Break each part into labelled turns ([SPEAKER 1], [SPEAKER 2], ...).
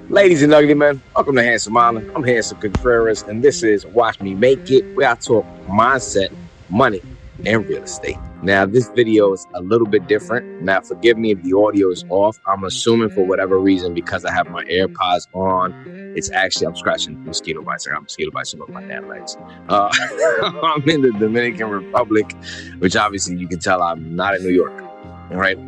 [SPEAKER 1] Ladies and Uglymen, welcome to Handsome Island. I'm Handsome Contreras, and this is Watch Me Make It, where I talk mindset, money, and real estate. Now, this video is a little bit different. Now, forgive me if the audio is off. I'm assuming for whatever reason, because I have my AirPods on, it's actually, I'm scratching mosquito bites. I got mosquito bites on my damn legs. I'm in the Dominican Republic, which obviously you can tell I'm not in New York. All right.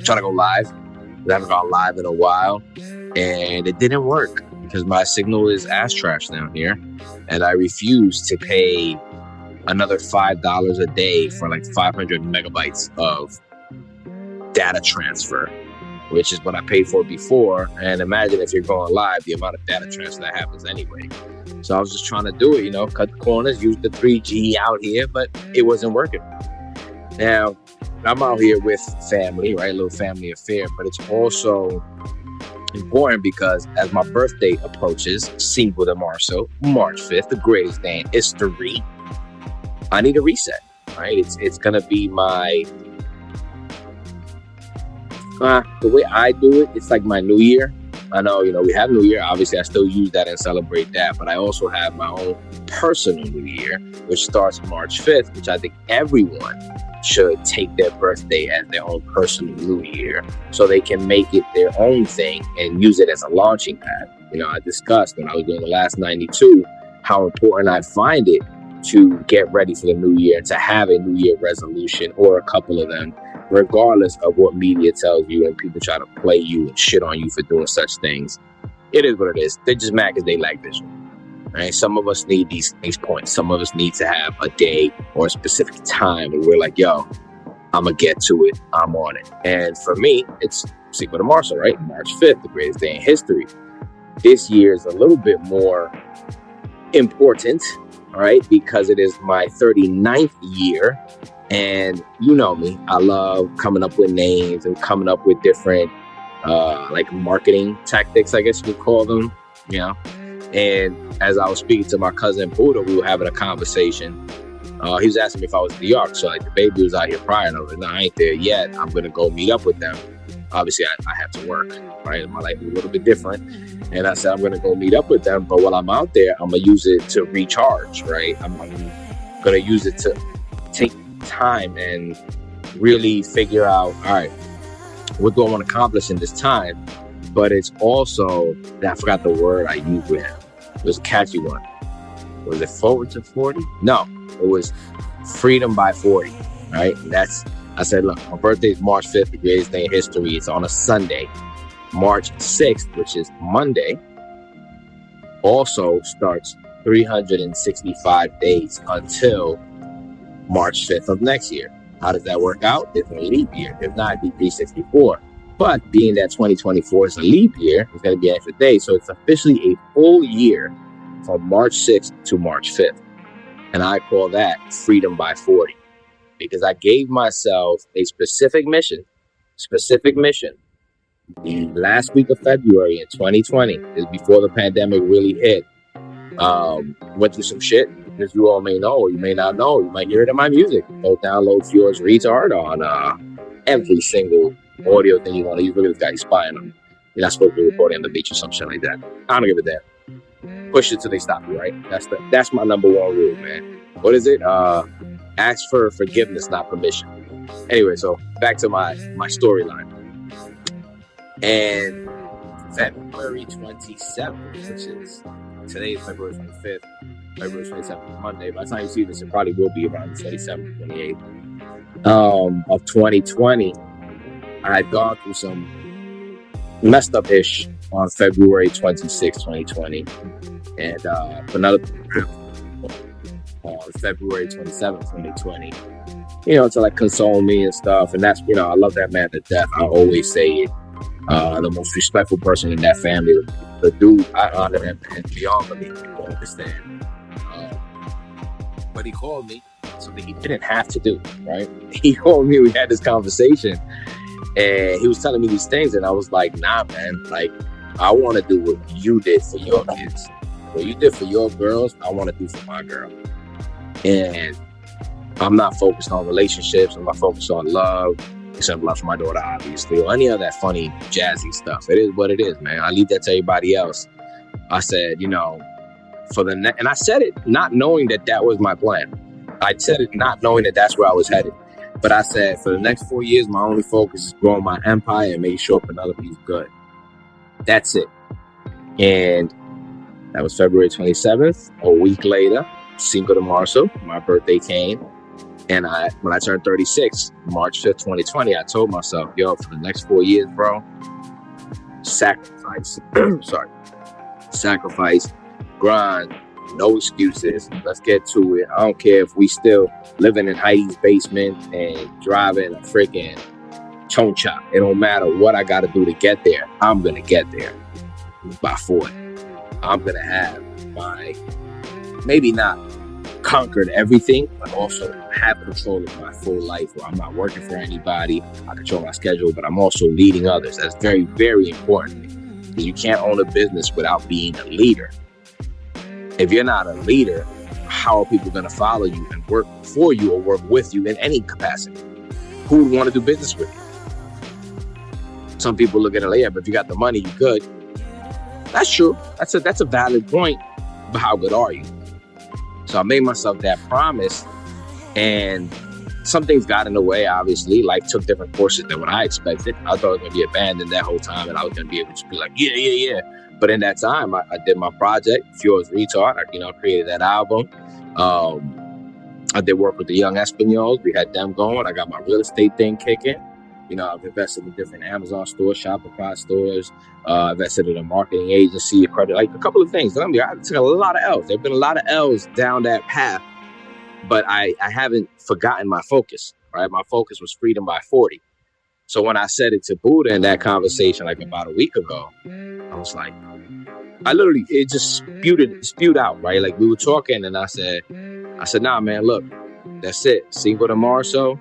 [SPEAKER 1] Trying to go live. I haven't gone live in a while, and it didn't work because my signal is ass trash down here, and I refuse to pay another $5 a day for like 500 megabytes of data transfer, which is what I paid for before. And imagine if you're going live, the amount of data transfer that happens anyway. So I was just trying to do it, cut the corners, use the 3G out here, but it wasn't working. Now, I'm out here with family, right? A little family affair, but it's also important because as my birthday approaches, Cinco de Marzo, March 5th, the greatest day in history, I need a reset, right? It's going to be my, the way I do it, it's like my New Year. I know, we have New Year. Obviously, I still use that and celebrate that, but I also have my own personal New Year, which starts March 5th, which I think everyone should take their birthday as their own personal New Year so they can make it their own thing and use it as a launching pad. I discussed when I was doing the last 92 how important I find it to get ready for the new year, to have a New Year resolution or a couple of them, regardless of what media tells you and people try to play you and shit on you for doing such things. It is what it is. They're just mad because they lack vision. Right? Some of us need these points. Some of us need to have a day or a specific time where we're like, yo, I'm going to get to it. I'm on it. And for me, it's Cinco de Marzo, right? March 5th, the greatest day in history. This year is a little bit more important, right? Because it is my 39th year. And you know me, I love coming up with names and coming up with different like marketing tactics, I guess you could call them, And as I was speaking to my cousin Booda, we were having a conversation. He was asking me if I was in New York. So like the baby was out here prior, and I was like, no, I ain't there yet. I'm going to go meet up with them. Obviously, I have to work, right? My life is a little bit different. And I said, I'm going to go meet up with them. But while I'm out there, I'm going to use it to recharge, right? I'm going to use it to take time and really figure out, all right, what do I want to accomplish in this time? But it's also, I forgot the word I used with him. It was a catchy one. Was it forward to 40? No, it was freedom by 40, right? I said, look, my birthday is March 5th, the greatest day in history. It's on a Sunday. March 6th, which is Monday, also starts 365 days until March 5th of next year. How does that work out? It's a leap year. If not, it'd be 364. But being that 2024 is a leap year, it's going to be an extra day. So it's officially a full year from March 6th to March 5th. And I call that freedom by 40 because I gave myself a specific mission. The last week of February in 2020 is before the pandemic really hit. Went through some shit, as you all may know, or you may not know. You might hear it in my music. Go download Fjord's Retard on every single audio thing you want to use. Look at this guy, he's spying on you. You're not supposed to be recording on the beach or some shit like that. I don't give a damn. Push it till they stop you, right? That's my number one rule, man. What is it? Ask for forgiveness, not permission. Anyway, so back to my storyline. And February 27th, which is today is February 25th, February 27th is Monday. By the time you see this, it probably will be around the 27th, 28th of 2020. I had gone through some messed up ish on February 26, 2020. And another on February 27, 2020, to like console me and stuff. And that's, I love that man to death. I always say it. The most respectful person in that family. The dude, I honor him and beyond belief. People understand. But he called me something he didn't have to do, right? He called me, we had this conversation. And he was telling me these things, and I was like, nah, man, like, I want to do what you did for your kids. What you did for your girls, I want to do for my girl. And I'm not focused on relationships. I'm not focused on love. except love for my daughter, obviously, or any of that funny, jazzy stuff. It is what it is, man. I leave that to everybody else. I said, and I said it not knowing that was my plan. I said it not knowing that that's where I was headed. But I said, for the next 4 years, my only focus is growing my empire and making sure Penelope's good. That's it. And that was February 27th. A week later, Cinco de Marzo, my birthday came. And when I turned 36, March 5th, 2020, I told myself, yo, for the next 4 years, bro, sacrifice. Sacrifice, grind, no excuses. Let's get to it. I don't care if we still living in Heidi's basement and driving a freaking choncha. It don't matter what I got to do to get there. I'm going to get there by 40. I'm going to have maybe not conquered everything, but also have control of my full life where I'm not working for anybody. I control my schedule, but I'm also leading others. That's very, very important. Because you can't own a business without being a leader. If you're not a leader, how are people going to follow you and work for you or work with you in any capacity? Who would want to do business with you? Some people look at it like, yeah, but if you got the money, you good. That's true. That's a valid point. But how good are you? So I made myself that promise, and some things got in the way, obviously. Life took different courses than what I expected. I thought it was going to be abandoned that whole time, and I was going to be able to be like, yeah. But in that time, I did my project, Fjord's Retard. I created that album. I did work with the Young Espanols. We had them going. I got my real estate thing kicking. I've invested in different Amazon stores, Shopify stores. Invested in a marketing agency, like a couple of things. I took a lot of L's. There have been a lot of L's down that path, but I haven't forgotten my focus, right? My focus was freedom by 40. So when I said it to Booda in that conversation, like about a week ago, I was like, it just spewed out, right? Like we were talking and I said, nah, man, look, that's it. Cinco de Marzo,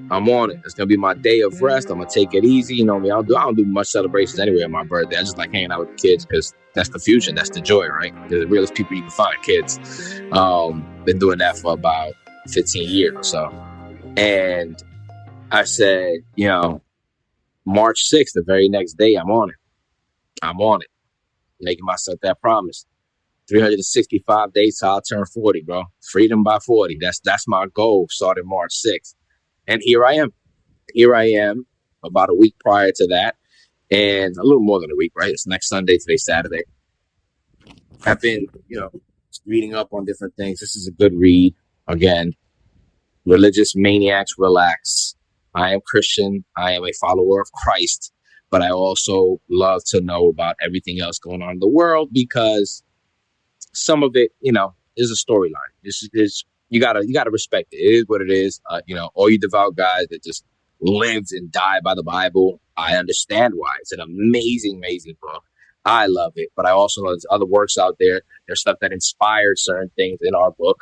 [SPEAKER 1] I'm on it. It's going to be my day of rest. I'm going to take it easy. You know me, I don't do much celebrations anyway on my birthday. I just like hanging out with the kids because that's the fusion. That's the joy, right? They're the realest people you can find, kids. Been doing that for about 15 years or so. And I said, March 6th, the very next day, I'm on it. Making myself that promise. 365 days till I turn 40, bro. Freedom by 40. That's my goal starting March 6th. And here I am about a week prior to that. And a little more than a week, right? It's next Sunday, today's Saturday. I've been, reading up on different things. This is a good read. Again, Religious Maniacs Relax. I am Christian. I am a follower of Christ. But I also love to know about everything else going on in the world because some of it, is a storyline. This is you gotta respect it. It is what it is. All you devout guys that just lived and died by the Bible. I understand why. It's an amazing, amazing book. I love it, but I also know there's other works out there. There's stuff that inspired certain things in our book,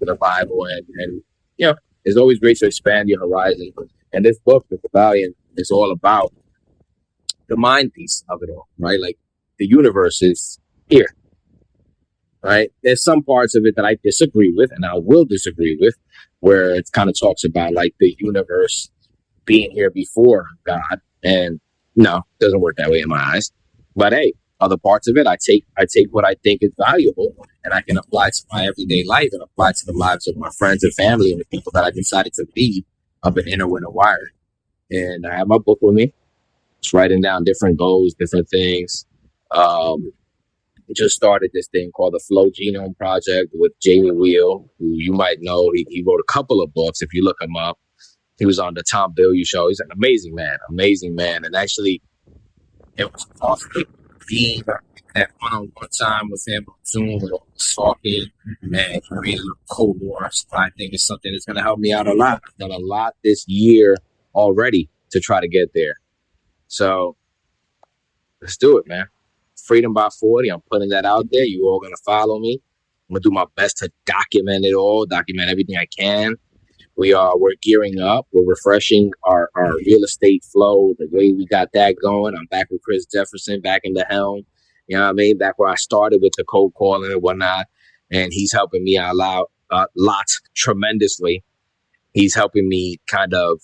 [SPEAKER 1] in the Bible, and it's always great to expand your horizon. And this book, The Valiant, is all about the mind piece of it all, right? Like the universe is here. Right. There's some parts of it that I disagree with and I will disagree with, where it kind of talks about like the universe being here before God. And no, it doesn't work that way in my eyes. But hey, other parts of it, I take what I think is valuable and I can apply to my everyday life and apply to the lives of my friends and family and the people that I decided to be up in Inner Winter Wire. And I have my book with me. Just writing down different goals, different things. Just started this thing called the Flow Genome Project with Jamie Wheel, who you might know. He wrote a couple of books. If you look him up, he was on the Tom Bilyeu show. He's an amazing man. And actually, it was awesome being at one-on-one time with him on Zoom with all the talking and creating a Cold War. So I think it's something that's going to help me out a lot. I've done a lot this year already to try to get there. So let's do it, man. Freedom by 40. I'm putting that out there. You all going to follow me. I'm going to do my best to document it all, document everything I can. We're gearing up. We're refreshing our real estate flow, the way we got that going. I'm back with Chris Jefferson, back in the helm. You know what I mean? Back where I started with the cold calling and whatnot. And he's helping me out a lot, tremendously. He's helping me kind of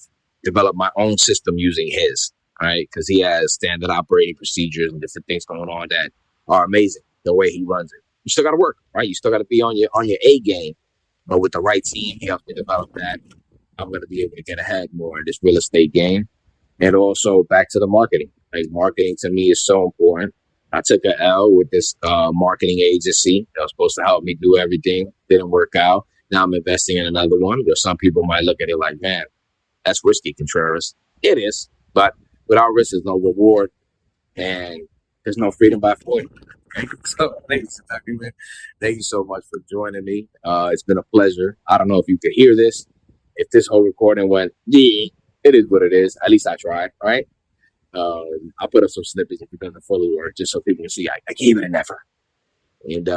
[SPEAKER 1] develop my own system using his, right? Because he has standard operating procedures and different things going on that are amazing. The way he runs it, you still got to work, right? You still got to be on your A game, but with the right team, he helped me develop that. I'm going to be able to get ahead more in this real estate game. And also back to the marketing. Like marketing to me is so important. I took a L with this marketing agency that was supposed to help me do everything. Didn't work out. Now I'm investing in another one where some people might look at it like, man, that's risky, Contreras. It is, but without risk, there's no reward, and there's no freedom by 40. So thanks, man. Thank you so much for joining me. It's been a pleasure. I don't know if you could hear this. If this whole recording went, yeah, it is what it is. At least I tried, right? I'll put up some snippets if it doesn't fully work, just so people can see I gave it an effort. And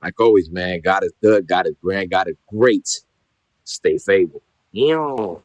[SPEAKER 1] like always, man, God is good, God is grand, God is great. Stay faithful. Yeah.